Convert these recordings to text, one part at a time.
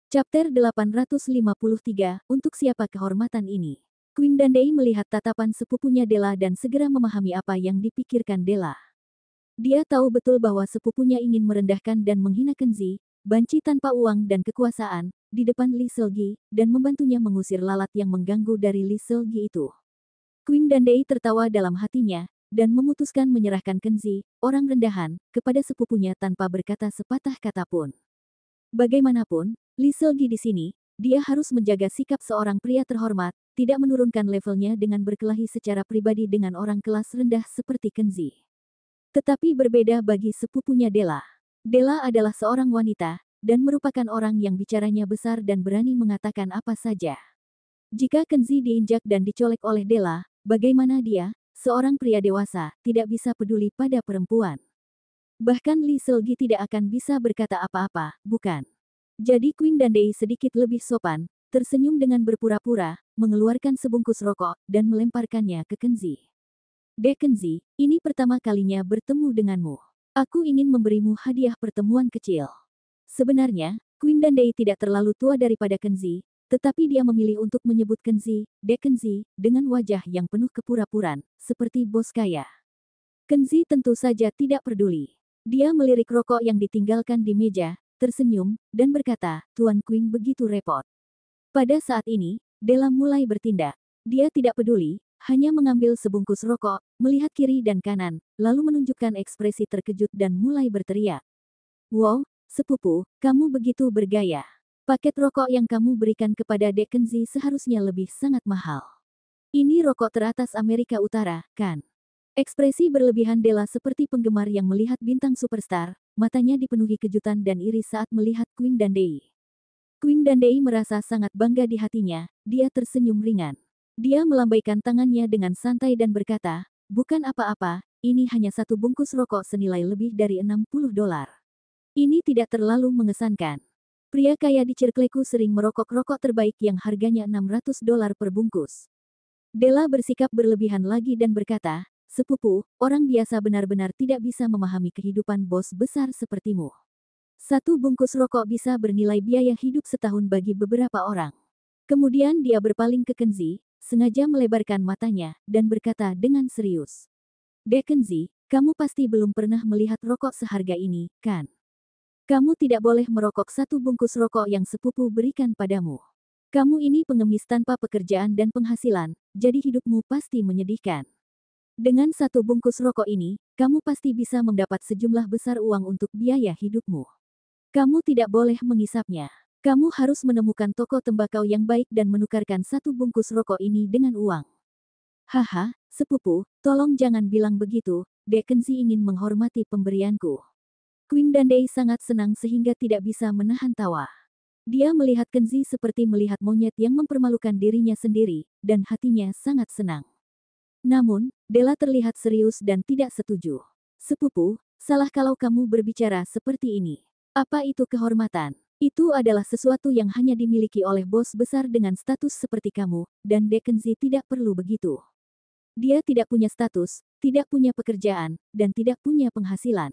Chapter 853, untuk siapa kehormatan ini? Queen Dandai melihat tatapan sepupunya Della dan segera memahami apa yang dipikirkan Della. Dia tahu betul bahwa sepupunya ingin merendahkan dan menghina Kenzi, banci tanpa uang dan kekuasaan, di depan Li Selgi, dan membantunya mengusir lalat yang mengganggu dari Li Selgi itu. Queen Dandai tertawa dalam hatinya, dan memutuskan menyerahkan Kenzi, orang rendahan, kepada sepupunya tanpa berkata sepatah kata pun. Bagaimanapun, Li Selgi di sini, dia harus menjaga sikap seorang pria terhormat, tidak menurunkan levelnya dengan berkelahi secara pribadi dengan orang kelas rendah seperti Kenzi. Tetapi berbeda bagi sepupunya Della. Della adalah seorang wanita, dan merupakan orang yang bicaranya besar dan berani mengatakan apa saja. Jika Kenzi diinjak dan dicolek oleh Della, bagaimana dia, seorang pria dewasa, tidak bisa peduli pada perempuan? Bahkan Li Selgi tidak akan bisa berkata apa-apa, bukan? Jadi Queen Dandai sedikit lebih sopan, tersenyum dengan berpura-pura, mengeluarkan sebungkus rokok, dan melemparkannya ke Kenzi. Dek Kenzi, ini pertama kalinya bertemu denganmu. Aku ingin memberimu hadiah pertemuan kecil. Sebenarnya, Queen Dandai tidak terlalu tua daripada Kenzi, tetapi dia memilih untuk menyebut Kenzi, Dek Kenzi, dengan wajah yang penuh kepura-puraan, seperti bos kaya. Kenzi tentu saja tidak peduli. Dia melirik rokok yang ditinggalkan di meja, tersenyum, dan berkata, Tuan Queen begitu repot. Pada saat ini, Della mulai bertindak. Dia tidak peduli, hanya mengambil sebungkus rokok, melihat kiri dan kanan, lalu menunjukkan ekspresi terkejut dan mulai berteriak. Wow, sepupu, kamu begitu bergaya. Paket rokok yang kamu berikan kepada Dek Kenzi seharusnya lebih sangat mahal. Ini rokok teratas Amerika Utara, kan? Ekspresi berlebihan Della seperti penggemar yang melihat bintang superstar, matanya dipenuhi kejutan dan iri saat melihat Queen Dandai. Queen Dandai merasa sangat bangga di hatinya, dia tersenyum ringan. Dia melambaikan tangannya dengan santai dan berkata, bukan apa-apa, ini hanya satu bungkus rokok senilai lebih dari $60. Ini tidak terlalu mengesankan. Pria kaya di Circleku sering merokok rokok terbaik yang harganya $600 per bungkus. Della bersikap berlebihan lagi dan berkata, Sepupu, orang biasa benar-benar tidak bisa memahami kehidupan bos besar sepertimu. Satu bungkus rokok bisa bernilai biaya hidup setahun bagi beberapa orang. Kemudian dia berpaling ke Kenzi, sengaja melebarkan matanya, dan berkata dengan serius. Dek Kenzi, kamu pasti belum pernah melihat rokok seharga ini, kan? Kamu tidak boleh merokok satu bungkus rokok yang sepupu berikan padamu. Kamu ini pengemis tanpa pekerjaan dan penghasilan, jadi hidupmu pasti menyedihkan. Dengan satu bungkus rokok ini, kamu pasti bisa mendapat sejumlah besar uang untuk biaya hidupmu. Kamu tidak boleh mengisapnya. Kamu harus menemukan toko tembakau yang baik dan menukarkan satu bungkus rokok ini dengan uang. Haha, sepupu, tolong jangan bilang begitu, Dek Kenzi ingin menghormati pemberianku. Queen Dandai sangat senang sehingga tidak bisa menahan tawa. Dia melihat Kenzi seperti melihat monyet yang mempermalukan dirinya sendiri, dan hatinya sangat senang. Namun, Della terlihat serius dan tidak setuju. Sepupu, salah kalau kamu berbicara seperti ini. Apa itu kehormatan? Itu adalah sesuatu yang hanya dimiliki oleh bos besar dengan status seperti kamu, dan Dek Kenzi tidak perlu begitu. Dia tidak punya status, tidak punya pekerjaan, dan tidak punya penghasilan.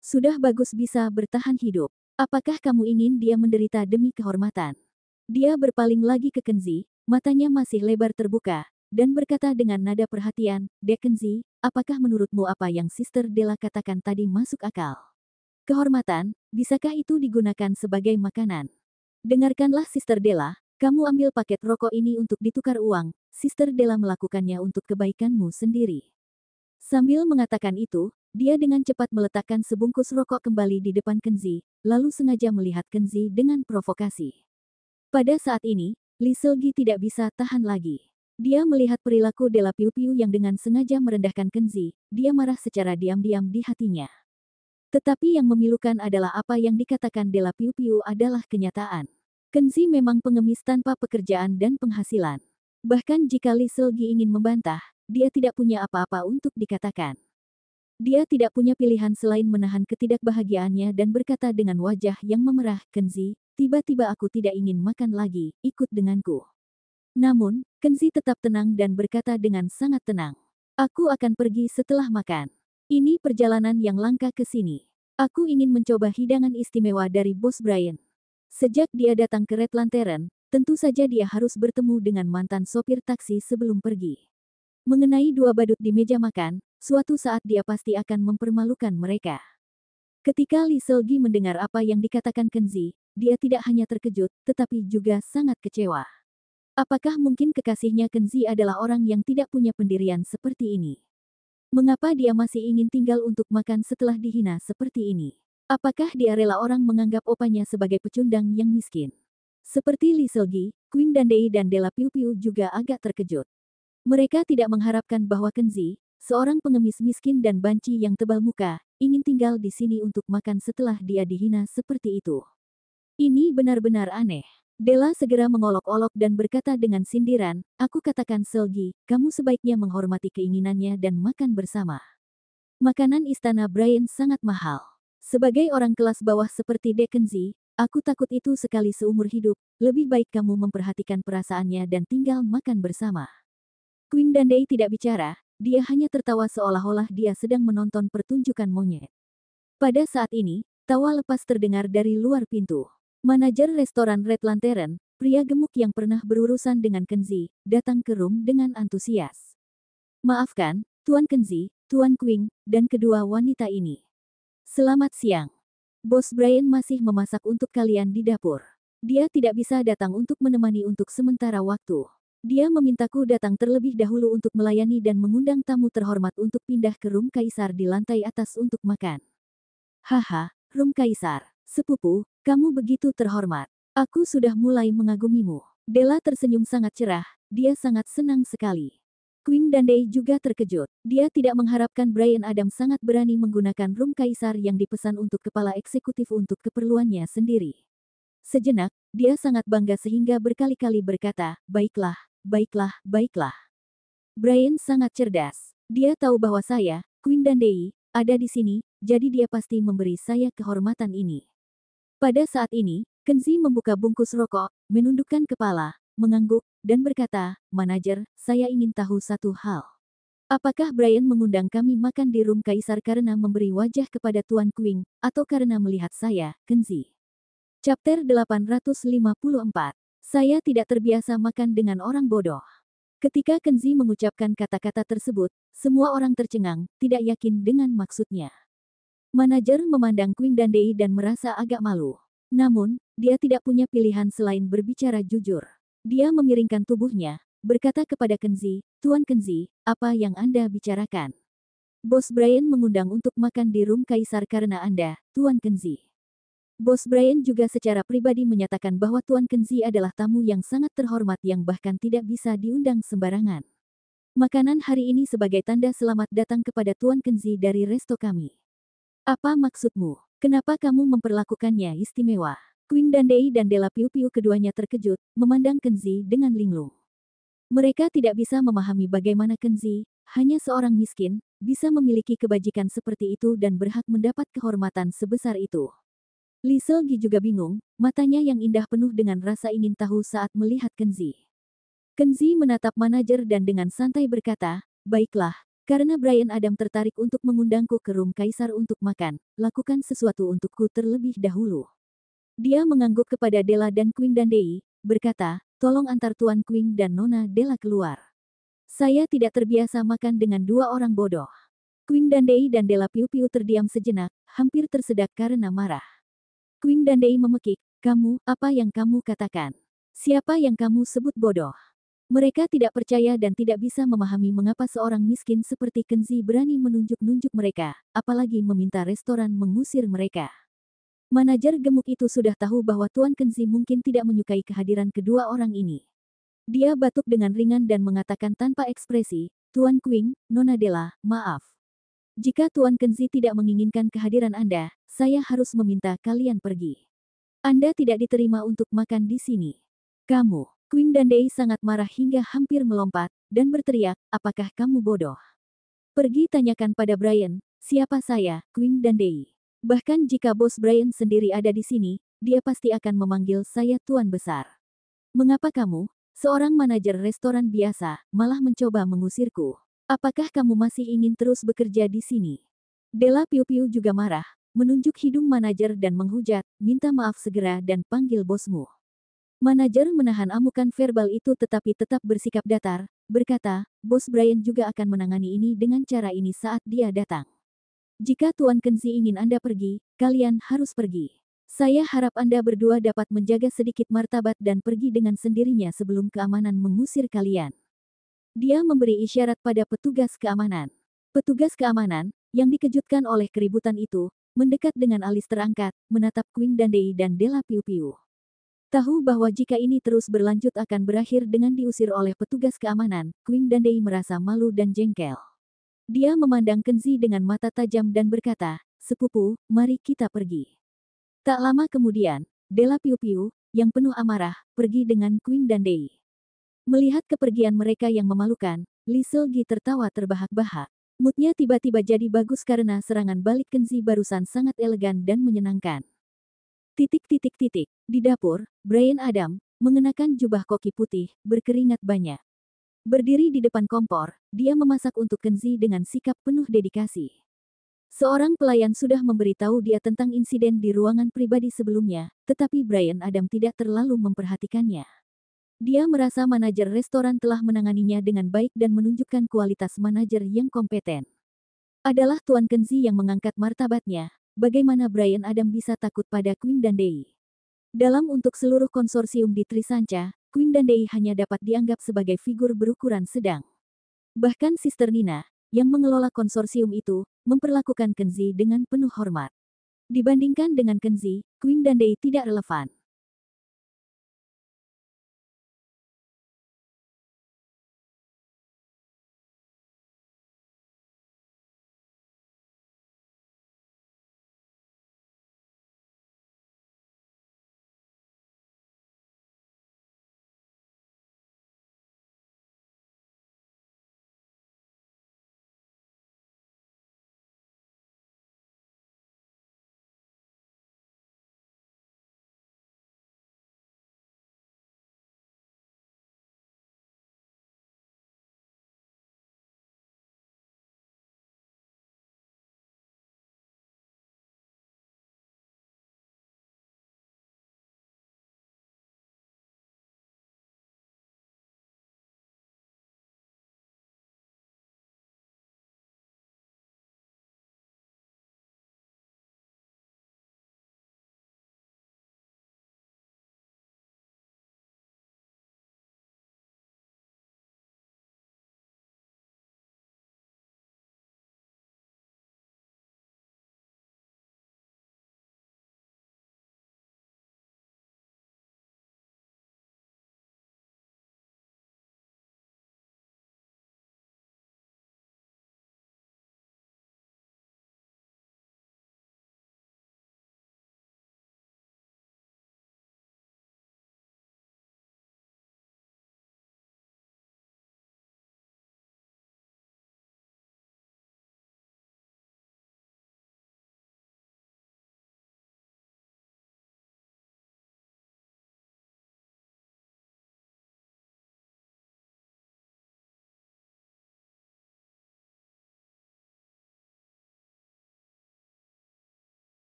Sudah bagus bisa bertahan hidup. Apakah kamu ingin dia menderita demi kehormatan? Dia berpaling lagi ke Kenzi, matanya masih lebar terbuka, dan berkata dengan nada perhatian, Dek Kenzi, apakah menurutmu apa yang Sister Della katakan tadi masuk akal? Kehormatan, bisakah itu digunakan sebagai makanan? Dengarkanlah Sister Della, kamu ambil paket rokok ini untuk ditukar uang, Sister Della melakukannya untuk kebaikanmu sendiri. Sambil mengatakan itu, dia dengan cepat meletakkan sebungkus rokok kembali di depan Kenzi, lalu sengaja melihat Kenzi dengan provokasi. Pada saat ini, Li Selgi tidak bisa tahan lagi. Dia melihat perilaku Della Piu Piu yang dengan sengaja merendahkan Kenzi, dia marah secara diam-diam di hatinya. Tetapi yang memilukan adalah apa yang dikatakan Della Piu Piu adalah kenyataan. Kenzi memang pengemis tanpa pekerjaan dan penghasilan. Bahkan jika Li Selgi ingin membantah, dia tidak punya apa-apa untuk dikatakan. Dia tidak punya pilihan selain menahan ketidakbahagiaannya dan berkata dengan wajah yang memerah, Kenzi, tiba-tiba aku tidak ingin makan lagi, ikut denganku. Namun, Kenzi tetap tenang dan berkata dengan sangat tenang. Aku akan pergi setelah makan. Ini perjalanan yang langka ke sini. Aku ingin mencoba hidangan istimewa dari Bos Brian. Sejak dia datang ke Red Lantern, tentu saja dia harus bertemu dengan mantan sopir taksi sebelum pergi. Mengenai dua badut di meja makan, suatu saat dia pasti akan mempermalukan mereka. Ketika Lee Seolgi mendengar apa yang dikatakan Kenzi, dia tidak hanya terkejut, tetapi juga sangat kecewa. Apakah mungkin kekasihnya Kenzi adalah orang yang tidak punya pendirian seperti ini? Mengapa dia masih ingin tinggal untuk makan setelah dihina seperti ini? Apakah dia rela orang menganggap opanya sebagai pecundang yang miskin? Seperti Lee Seolgi, Queen Dandai dan Della Piu Piu juga agak terkejut. Mereka tidak mengharapkan bahwa Kenzi, seorang pengemis miskin dan banci yang tebal muka, ingin tinggal di sini untuk makan setelah dia dihina seperti itu. Ini benar-benar aneh. Della segera mengolok-olok dan berkata dengan sindiran, "Aku katakan Seolgi, kamu sebaiknya menghormati keinginannya dan makan bersama. Makanan istana Brian sangat mahal. Sebagai orang kelas bawah seperti Dek Kenzi, aku takut itu sekali seumur hidup, lebih baik kamu memperhatikan perasaannya dan tinggal makan bersama." Queen Dandai tidak bicara, dia hanya tertawa seolah-olah dia sedang menonton pertunjukan monyet. Pada saat ini, tawa lepas terdengar dari luar pintu. Manajer restoran Red Lantern, pria gemuk yang pernah berurusan dengan Kenzi, datang ke room dengan antusias. "Maafkan, Tuan Kenzi, Tuan Queen, dan kedua wanita ini. Selamat siang. Bos Brian masih memasak untuk kalian di dapur. Dia tidak bisa datang untuk menemani untuk sementara waktu. Dia memintaku datang terlebih dahulu untuk melayani dan mengundang tamu terhormat untuk pindah ke room Kaisar di lantai atas untuk makan." "Haha, room Kaisar. Sepupu, kamu begitu terhormat. Aku sudah mulai mengagumimu." Della tersenyum sangat cerah, dia sangat senang sekali. Queen Dandai juga terkejut. Dia tidak mengharapkan Brian Adam sangat berani menggunakan room Kaisar yang dipesan untuk kepala eksekutif untuk keperluannya sendiri. Sejenak, dia sangat bangga sehingga berkali-kali berkata, "Baiklah, baiklah, baiklah." Brian sangat cerdas. Dia tahu bahwa saya, Queen Dandai, ada di sini, jadi dia pasti memberi saya kehormatan ini. Pada saat ini, Kenzi membuka bungkus rokok, menundukkan kepala, mengangguk, dan berkata, "Manajer, saya ingin tahu satu hal. Apakah Brian mengundang kami makan di room Kaisar karena memberi wajah kepada Tuan Queen, atau karena melihat saya, Kenzi?" Chapter 854. Saya tidak terbiasa makan dengan orang bodoh. Ketika Kenzi mengucapkan kata-kata tersebut, semua orang tercengang, tidak yakin dengan maksudnya. Manajer memandang Queen Dandai dan merasa agak malu. Namun, dia tidak punya pilihan selain berbicara jujur. Dia memiringkan tubuhnya, berkata kepada Kenzi, "Tuan Kenzi, apa yang Anda bicarakan? Bos Brian mengundang untuk makan di room Kaisar karena Anda, Tuan Kenzi." Bos Brian juga secara pribadi menyatakan bahwa Tuan Kenzi adalah tamu yang sangat terhormat yang bahkan tidak bisa diundang sembarangan. "Makanan hari ini sebagai tanda selamat datang kepada Tuan Kenzi dari resto kami." "Apa maksudmu? Kenapa kamu memperlakukannya istimewa?" Queen Dandai dan Della Piu Piu keduanya terkejut, memandang Kenzi dengan linglung. Mereka tidak bisa memahami bagaimana Kenzi, hanya seorang miskin, bisa memiliki kebajikan seperti itu dan berhak mendapat kehormatan sebesar itu. Lee Seolgi juga bingung, matanya yang indah penuh dengan rasa ingin tahu saat melihat Kenzi. Kenzi menatap manajer dan dengan santai berkata, "Baiklah, karena Brian Adam tertarik untuk mengundangku ke room Kaisar untuk makan, lakukan sesuatu untukku terlebih dahulu." Dia mengangguk kepada Della dan Queen Dandai, berkata, "Tolong antar Tuan Queen dan Nona Della keluar. Saya tidak terbiasa makan dengan dua orang bodoh." Queen Dandai dan Della Piu Piu terdiam sejenak, hampir tersedak karena marah. Queen Dandai memekik, "Kamu, apa yang kamu katakan? Siapa yang kamu sebut bodoh?" Mereka tidak percaya dan tidak bisa memahami mengapa seorang miskin seperti Kenzi berani menunjuk-nunjuk mereka, apalagi meminta restoran mengusir mereka. Manajer gemuk itu sudah tahu bahwa Tuan Kenzi mungkin tidak menyukai kehadiran kedua orang ini. Dia batuk dengan ringan dan mengatakan tanpa ekspresi, "Tuan Queen, Nona Della, maaf. Jika Tuan Kenzi tidak menginginkan kehadiran Anda, saya harus meminta kalian pergi. Anda tidak diterima untuk makan di sini." "Kamu." Queen Dandai sangat marah hingga hampir melompat, dan berteriak, "Apakah kamu bodoh? Pergi tanyakan pada Brian, siapa saya, Queen Dandai. Bahkan jika Bos Brian sendiri ada di sini, dia pasti akan memanggil saya Tuan Besar. Mengapa kamu, seorang manajer restoran biasa, malah mencoba mengusirku? Apakah kamu masih ingin terus bekerja di sini?" Della Piu Piu juga marah, menunjuk hidung manajer dan menghujat, minta maaf segera dan panggil bosmu. Manajer menahan amukan verbal itu tetapi tetap bersikap datar, berkata, Bos Brian juga akan menangani ini dengan cara ini saat dia datang. Jika Tuan Kenzi ingin Anda pergi, kalian harus pergi. Saya harap Anda berdua dapat menjaga sedikit martabat dan pergi dengan sendirinya sebelum keamanan mengusir kalian. Dia memberi isyarat pada petugas keamanan. Petugas keamanan, yang dikejutkan oleh keributan itu, mendekat dengan alis terangkat, menatap Queen Dandei dan Della Piu Piu. Tahu bahwa jika ini terus berlanjut akan berakhir dengan diusir oleh petugas keamanan, Queen Dandei merasa malu dan jengkel. Dia memandang Kenzi dengan mata tajam dan berkata, Sepupu, mari kita pergi. Tak lama kemudian, Della Piu Piu, yang penuh amarah, pergi dengan Queen Dandei. Melihat kepergian mereka yang memalukan, Li Selgi tertawa terbahak-bahak. Moodnya tiba-tiba jadi bagus karena serangan balik Kenzi barusan sangat elegan dan menyenangkan. Di dapur, Brian Adam, mengenakan jubah koki putih, berkeringat banyak. Berdiri di depan kompor, dia memasak untuk Kenzi dengan sikap penuh dedikasi. Seorang pelayan sudah memberitahu dia tentang insiden di ruangan pribadi sebelumnya, tetapi Brian Adam tidak terlalu memperhatikannya. Dia merasa manajer restoran telah menanganinya dengan baik dan menunjukkan kualitas manajer yang kompeten. Adalah Tuan Kenzi yang mengangkat martabatnya, bagaimana Brian Adam bisa takut pada Queen Dandei? Dalam untuk seluruh konsorsium di Trisancha, Queen Dandei hanya dapat dianggap sebagai figur berukuran sedang. Bahkan Sister Nina, yang mengelola konsorsium itu, memperlakukan Kenzi dengan penuh hormat. Dibandingkan dengan Kenzi, Queen Dandei tidak relevan.